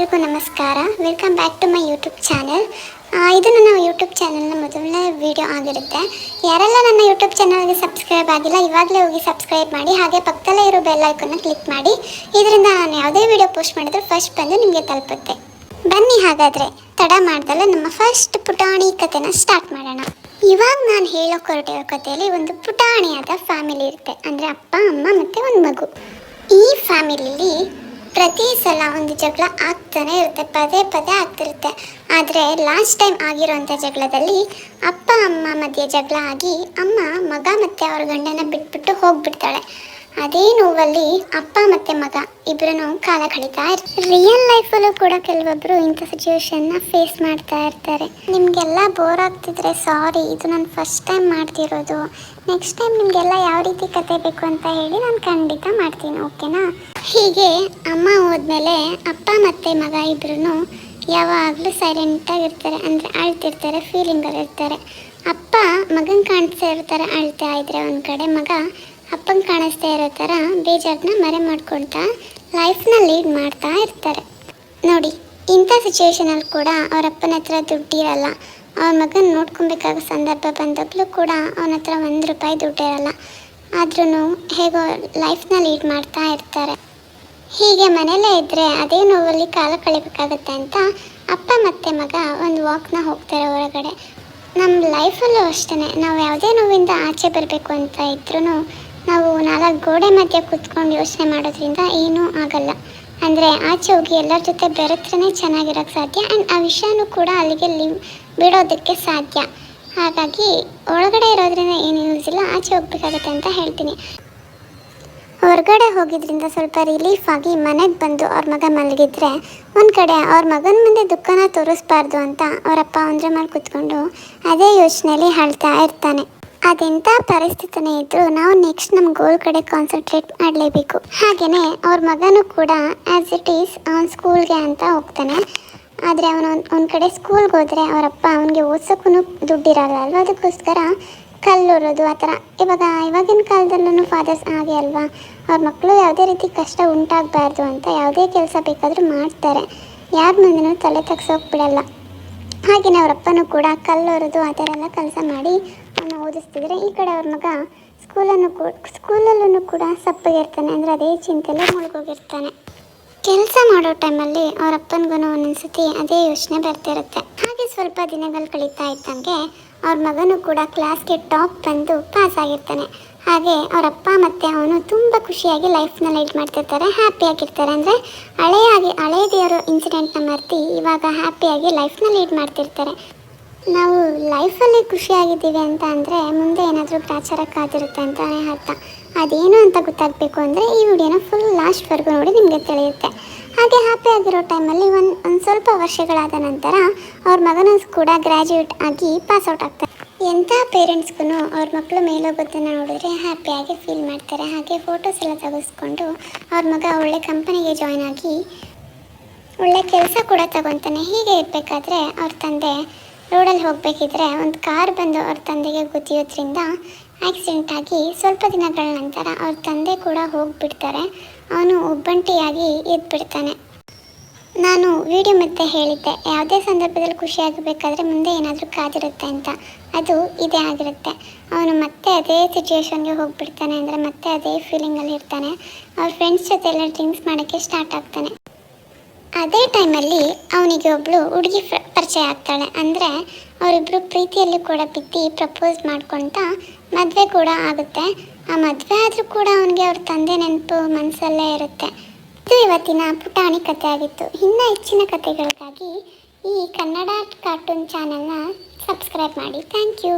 ಎಲ್ರಿಗೂ ನಮಸ್ಕಾರ. Welcome back to my YouTube channel. ಇದು ನನ್ನ ಯೂಟ್ಯೂಬ್ ಚಾನಲ್ನ ಮೊದಲನೇ ವಿಡಿಯೋ ಆಗಿರುತ್ತೆ. ಯಾರೆಲ್ಲ ನನ್ನ ಯೂಟ್ಯೂಬ್ ಚಾನಲ್ಗೆ ಸಬ್ಸ್ಕ್ರೈಬ್ ಆಗಿಲ್ಲ ಇವಾಗಲೇ ಹೋಗಿ ಸಬ್ಸ್ಕ್ರೈಬ್ ಮಾಡಿ, ಹಾಗೆ ಪಕ್ಕದಲ್ಲೇ ಇರೋ ಬೆಲ್ ಐಕನ್ನ ಕ್ಲಿಕ್ ಮಾಡಿ. ಇದರಿಂದ ನಾನು ಯಾವುದೇ ವಿಡಿಯೋ ಪೋಸ್ಟ್ ಮಾಡಿದ್ರೆ ಫಸ್ಟ್ ಬಂದು ನಿಮಗೆ ತಲುಪುತ್ತೆ. ಬನ್ನಿ ಹಾಗಾದರೆ ತಡ ಮಾಡ್ದಲ್ಲ ನಮ್ಮ ಫಸ್ಟ್ ಪುಟಾಣಿ ಕಥೆನ ಸ್ಟಾರ್ಟ್ ಮಾಡೋಣ. ಇವಾಗ ನಾನು ಹೇಳೋಕೆ ಹೊರಟಿರೋ ಕಥೆಯಲ್ಲಿ ಒಂದು ಪುಟಾಣಿಯಾದ ಫ್ಯಾಮಿಲಿ ಇರುತ್ತೆ. ಅಂದರೆ ಅಪ್ಪ, ಅಮ್ಮ ಮತ್ತು ಒಂದು ಮಗು. ಈ ಫ್ಯಾಮಿಲಿಲಿ ಪ್ರತಿ ಸಲ ಒಂದು ಜಗಳ ಆಗ್ತಾನೆ ಇರುತ್ತೆ, ಪದೇ ಪದೇ ಆಗ್ತಿರುತ್ತೆ. ಆದರೆ ಲಾಸ್ಟ್ ಟೈಮ್ ಆಗಿರೋಂಥ ಜಗಳದಲ್ಲಿ ಅಪ್ಪ ಅಮ್ಮ ಮಧ್ಯೆ ಜಗಳ ಆಗಿ ಅಮ್ಮ ಮಗ ಮತ್ತು ಅವ್ರ ಗಂಡನ ಬಿಟ್ಬಿಟ್ಟು ಹೋಗ್ಬಿಡ್ತಾಳೆ. ಅದೇ ನೋವಲ್ಲಿ ಅಪ್ಪ ಮತ್ತು ಮಗ ಇಬ್ಬರೂ ಕಾಲ ಕಳೀತಾ ಇರ್ತಾರೆ. ರಿಯಲ್ ಲೈಫಲ್ಲೂ ಕೂಡ ಕೆಲವೊಬ್ಬರು ಇಂಥ ಸಿಚುವೇಶನ್ನ ಫೇಸ್ ಮಾಡ್ತಾ ಇರ್ತಾರೆ. ನಿಮಗೆಲ್ಲ ಬೋರ್ ಆಗ್ತಿದ್ರೆ ಸಾರಿ, ಇದು ನಾನು ಫಸ್ಟ್ ಟೈಮ್ ಮಾಡ್ತಿರೋದು. ನೆಕ್ಸ್ಟ್ ಟೈಮ್ ನಿಮಗೆಲ್ಲ ಯಾವ ರೀತಿ ಕತೆ ಬೇಕು ಅಂತ ಹೇಳಿ ನಾನು ಖಂಡಿತ ಮಾಡ್ತೀನಿ, ಓಕೆನಾ? ಹೀಗೆ ಅಮ್ಮ ಹೋದ್ಮೇಲೆ ಅಪ್ಪ ಮತ್ತು ಮಗ ಇಬ್ಬರೂ ಯಾವಾಗಲೂ ಸೈಲೆಂಟಾಗಿರ್ತಾರೆ, ಅಂದರೆ ಅಳ್ತಿರ್ತಾರೆ, ಫೀಲಿಂಗಲ್ಲಿರ್ತಾರೆ. ಅಪ್ಪ ಮಗನ ಕಾಣಿಸ್ತಾ ಇರ್ತಾರೆ ಅಳ್ತಾ ಇದ್ರೆ ಒಂದು ಕಡೆ, ಮಗ ಅಪ್ಪಂಗೆ ಕಾಣಿಸ್ತಾ ಇರೋ ಥರ ಬೇಜಾರನ್ನ ಮರೆ ಮಾಡ್ಕೊಳ್ತಾ ಲೈಫ್ನ ಲೀಡ್ ಮಾಡ್ತಾ ಇರ್ತಾರೆ. ನೋಡಿ, ಇಂಥ ಸಿಚುವೇಶನಲ್ಲಿ ಕೂಡ ಅವ್ರ ಅಪ್ಪನ ಹತ್ರ ದುಡ್ಡಿರಲ್ಲ. ಅವ್ರ ಮಗನ ನೋಡ್ಕೊಬೇಕಾಗೋ ಸಂದರ್ಭ ಬಂದಾಗಲೂ ಕೂಡ ಅವನ ಹತ್ರ ₹1 ದುಡ್ಡಿರಲ್ಲ. ಆದ್ರೂ ಹೇಗೋ ಲೈಫ್ನ ಲೀಡ್ ಮಾಡ್ತಾ ಇರ್ತಾರೆ. ಹೀಗೆ ಮನೆಯಲ್ಲೇ ಇದ್ದರೆ ಅದೇ ನೋವಲ್ಲಿ ಕಾಲ ಕಳಿಬೇಕಾಗತ್ತೆ ಅಂತ ಅಪ್ಪ ಮತ್ತು ಮಗ ಒಂದು ವಾಕ್ನ ಹೋಗ್ತಾರೆ ಹೊರಗಡೆ. ನಮ್ಮ ಲೈಫಲ್ಲೂ ಅಷ್ಟೇ, ನಾವು ಯಾವುದೇ ನೋವಿಂದ ಆಚೆ ಬರಬೇಕು ಅಂತ ಇದ್ರೂ ನಾವು 4 ಗೋಡೆ ಮಧ್ಯೆ ಕೂತ್ಕೊಂಡು ಯೋಚನೆ ಮಾಡೋದ್ರಿಂದ ಏನೂ ಆಗಲ್ಲ. ಅಂದರೆ ಆಚೆ ಹೋಗಿ ಎಲ್ಲರ ಜೊತೆ ಬೆರೆತ್ರೇ ಚೆನ್ನಾಗಿರೋಕ್ಕೆ ಸಾಧ್ಯ, ಆ್ಯಂಡ್ ಆ ವಿಷಯನೂ ಕೂಡ ಅಲ್ಲಿಗೆ ಬಿಡೋದಕ್ಕೆ ಸಾಧ್ಯ. ಹಾಗಾಗಿ ಒಳಗಡೆ ಇರೋದ್ರಿಂದ ಏನು ಯೂಸ್ ಇಲ್ಲ, ಆಚೆ ಹೋಗ್ಬೇಕಾಗತ್ತೆ ಅಂತ ಹೇಳ್ತೀನಿ. ಹೊರಗಡೆ ಹೋಗಿದ್ರಿಂದ ಸ್ವಲ್ಪ ರಿಲೀಫ್ ಆಗಿ ಮನೆಗೆ ಬಂದು ಅವ್ರ ಮಗ ಮಲಗಿದ್ರೆ ಒಂದು ಕಡೆ ಅವ್ರ ಮಗನ ಮುಂದೆ ದುಃಖನ ತೋರಿಸ್ಬಾರ್ದು ಅಂತ ಅವರಪ್ಪ ಒಂದ್ರೆ ಮಾಡಿ ಕೂತ್ಕೊಂಡು ಅದೇ ಯೋಚನೆಯಲ್ಲಿ ಅಳ್ತಾ ಇರ್ತಾನೆ. ಅದೆಂಥ ಪರಿಸ್ಥಿತಿನೇ ಇದ್ದರೂ ನಾವು ನೆಕ್ಸ್ಟ್ ನಮ್ಮ ಗೋಲ್ ಕಡೆ ಕಾನ್ಸಂಟ್ರೇಟ್ ಮಾಡಲೇಬೇಕು. ಹಾಗೆಯೇ ಅವ್ರ ಮಗನೂ ಕೂಡ ಆ್ಯಸ್ ಇಟ್ ಈಸ್ ಅವನ ಸ್ಕೂಲ್ಗೆ ಅಂತ ಹೋಗ್ತಾನೆ. ಆದರೆ ಅವನು ಒಂದು ಕಡೆ ಸ್ಕೂಲ್ಗೆ ಹೋದರೆ ಅವರಪ್ಪ ಅವನಿಗೆ ಓದ್ಸೋಕ್ಕೂ ದುಡ್ಡಿರಲ್ಲ ಅಲ್ವ, ಅದಕ್ಕೋಸ್ಕರ ಕಲ್ಲೂರೋದು ಆ ಥರ. ಇವಾಗಿನ ಕಾಲದಲ್ಲೂ ಫಾದರ್ಸ್ ಹಾಗೆ ಅಲ್ವಾ, ಅವ್ರ ಮಕ್ಕಳು ಯಾವುದೇ ರೀತಿ ಕಷ್ಟ ಉಂಟಾಗಬಾರ್ದು ಅಂತ ಯಾವುದೇ ಕೆಲಸ ಬೇಕಾದರೂ ಮಾಡ್ತಾರೆ, ಯಾರ ಮುಂದೆನೂ ತಲೆ ತಗ್ಸೋಕೆ ಬಿಡಲ್ಲ. ಹಾಗೆಯೇ ಅವರಪ್ಪನೂ ಕೂಡ ಕಲ್ಲೂರೋದು ಆ ಥರ ಎಲ್ಲ ಕೆಲಸ ಮಾಡಿ ಅವನ್ನ ಓದಿಸ್ತಿದ್ರೆ, ಈ ಕಡೆ ಅವ್ರ ಮಗ ಸ್ಕೂಲಲ್ಲೂ ಕೂಡ ಸಪ್ಪಗಿರ್ತಾನೆ, ಅಂದರೆ ಅದೇ ಚಿಂತೆಯಲ್ಲೇ ಮುಳುಗೋಗಿರ್ತಾನೆ. ಕೆಲಸ ಮಾಡೋ ಟೈಮಲ್ಲಿ ಅವರಪ್ಪನಿಗೂ ಒಂದೊಂದ್ಸತಿ ಅದೇ ಯೋಚನೆ ಬರ್ತಿರುತ್ತೆ. ಹಾಗೆ ಸ್ವಲ್ಪ ದಿನಗಳು ಕಳೀತಾ ಇದ್ದಂಗೆ ಅವ್ರ ಮಗನೂ ಕೂಡ ಕ್ಲಾಸ್ಗೆ ಟಾಪ್ ಬಂದು ಪಾಸ್ ಆಗಿರ್ತಾನೆ. ಹಾಗೆ ಅವರಪ್ಪ ಮತ್ತು ಅವನು ತುಂಬ ಖುಷಿಯಾಗಿ ಲೈಫ್ನ ಲೀಡ್ ಮಾಡ್ತಿರ್ತಾರೆ, ಹ್ಯಾಪಿಯಾಗಿರ್ತಾರೆ. ಅಂದರೆ ಹಳೆಯದಿರೋ ಇನ್ಸಿಡೆಂಟ್ನ ಮರೆತು ಇವಾಗ ಹ್ಯಾಪಿಯಾಗಿ ಲೈಫ್ನ ಲೀಡ್ ಮಾಡ್ತಿರ್ತಾರೆ. ನಾವು ಲೈಫಲ್ಲಿ ಖುಷಿಯಾಗಿದ್ದೀವಿ ಅಂತ ಅಂದರೆ ಮುಂದೆ ಏನಾದರೂ ಗ್ರಾಚಾರ ಕಾದಿರುತ್ತೆ ಅಂತಲೇ ಅರ್ಥ. ಅದೇನು ಅಂತ ಗೊತ್ತಾಗಬೇಕು ಅಂದರೆ ಈ ವಿಡಿಯೋನ ಫುಲ್ ಲಾಸ್ಟ್ವರೆಗೂ ನೋಡಿ ನಿಮಗೆ ತಿಳಿಯುತ್ತೆ. ಹಾಗೆ ಹ್ಯಾಪಿಯಾಗಿರೋ ಟೈಮಲ್ಲಿ ಒಂದು ಸ್ವಲ್ಪ ವರ್ಷಗಳಾದ ನಂತರ ಅವ್ರ ಮಗನೂ ಕೂಡ ಗ್ರ್ಯಾಜುಯೇಟ್ ಆಗಿ ಪಾಸ್ಔಟ್ ಆಗ್ತಾರೆ. ಎಂಥ ಪೇರೆಂಟ್ಸ್ಗೂ ಅವ್ರ ಮಕ್ಕಳು ಮೇಲೋಗೋದನ್ನು ನೋಡಿದ್ರೆ ಹ್ಯಾಪಿಯಾಗಿ ಫೀಲ್ ಮಾಡ್ತಾರೆ. ಹಾಗೆ ಫೋಟೋಸ್ ಎಲ್ಲ ತೆಗೆಸ್ಕೊಂಡು ಅವ್ರ ಮಗ ಒಳ್ಳೆ ಕಂಪನಿಗೆ ಜಾಯ್ನ್ ಆಗಿ ಒಳ್ಳೆ ಕೆಲಸ ಕೂಡ ತಗೊತಾನೆ. ಹೀಗೆ ಇರಬೇಕಾದ್ರೆ ಅವ್ರ ತಂದೆ ರೋಡಲ್ಲಿ ಹೋಗಬೇಕಿದ್ರೆ ಒಂದು ಕಾರ್ ಬಂದು ಅವ್ರ ತಂದೆಗೆ ಗುದ್ದಿಯೋದ್ರಿಂದ ಆಕ್ಸಿಡೆಂಟ್ ಆಗಿ ಸ್ವಲ್ಪ ದಿನಗಳ ನಂತರ ಅವ್ರ ತಂದೆ ಕೂಡ ಹೋಗಿಬಿಡ್ತಾರೆ. ಅವನು ಒಬ್ಬಂಟಿಯಾಗಿ ಇದ್ಬಿಡ್ತಾನೆ. ನಾನು ವಿಡಿಯೋ ಮತ್ತೆ ಹೇಳಿದ್ದೆ, ಯಾವುದೇ ಸಂದರ್ಭದಲ್ಲಿ ಖುಷಿಯಾಗಬೇಕಾದ್ರೆ ಮುಂದೆ ಏನಾದರೂ ಕಾದಿರುತ್ತೆ ಅಂತ, ಅದು ಇದೇ ಆಗಿರುತ್ತೆ. ಅವನು ಮತ್ತೆ ಅದೇ ಸಿಚುವೇಶನ್ಗೆ ಹೋಗಿಬಿಡ್ತಾನೆ, ಅಂದರೆ ಮತ್ತೆ ಅದೇ ಫೀಲಿಂಗಲ್ಲಿ ಇರ್ತಾನೆ. ಅವ್ರ ಫ್ರೆಂಡ್ಸ್ ಜೊತೆ ಎಲ್ಲ ಡ್ರಿಂಕ್ಸ್ ಮಾಡೋಕ್ಕೆ ಸ್ಟಾರ್ಟ್ ಆಗ್ತಾನೆ. ಅದೇ ಟೈಮಲ್ಲಿ ಅವನಿಗೆ ಒಬ್ಬಳು ಹುಡುಗಿ ಪರಿಚಯ ಆಗ್ತಾಳೆ. ಅಂದರೆ ಅವರಿಬ್ಬರು ಪ್ರೀತಿಯಲ್ಲಿ ಕೂಡ ಬಿದ್ದು ಪ್ರಪೋಸ್ ಮಾಡ್ಕೊಳ್ತಾ ಮದುವೆ ಕೂಡ ಆಗುತ್ತೆ. ಆ ಮದುವೆ ಆದರೂ ಕೂಡ ಅವನಿಗೆ ಅವ್ರ ತಂದೆ ನೆನಪು ಮನಸ್ಸಲ್ಲೇ ಇರುತ್ತೆ. ಇದು ಇವತ್ತಿನ ಪುಟಾಣಿ ಕಥೆ ಆಗಿತ್ತು. ಇನ್ನೂ ಹೆಚ್ಚಿನ ಕಥೆಗಳಿಗಾಗಿ ಈ ಕನ್ನಡ ಕಾರ್ಟೂನ್ ಚಾನಲ್ನ ಸಬ್ಸ್ಕ್ರೈಬ್ ಮಾಡಿ. Thank you.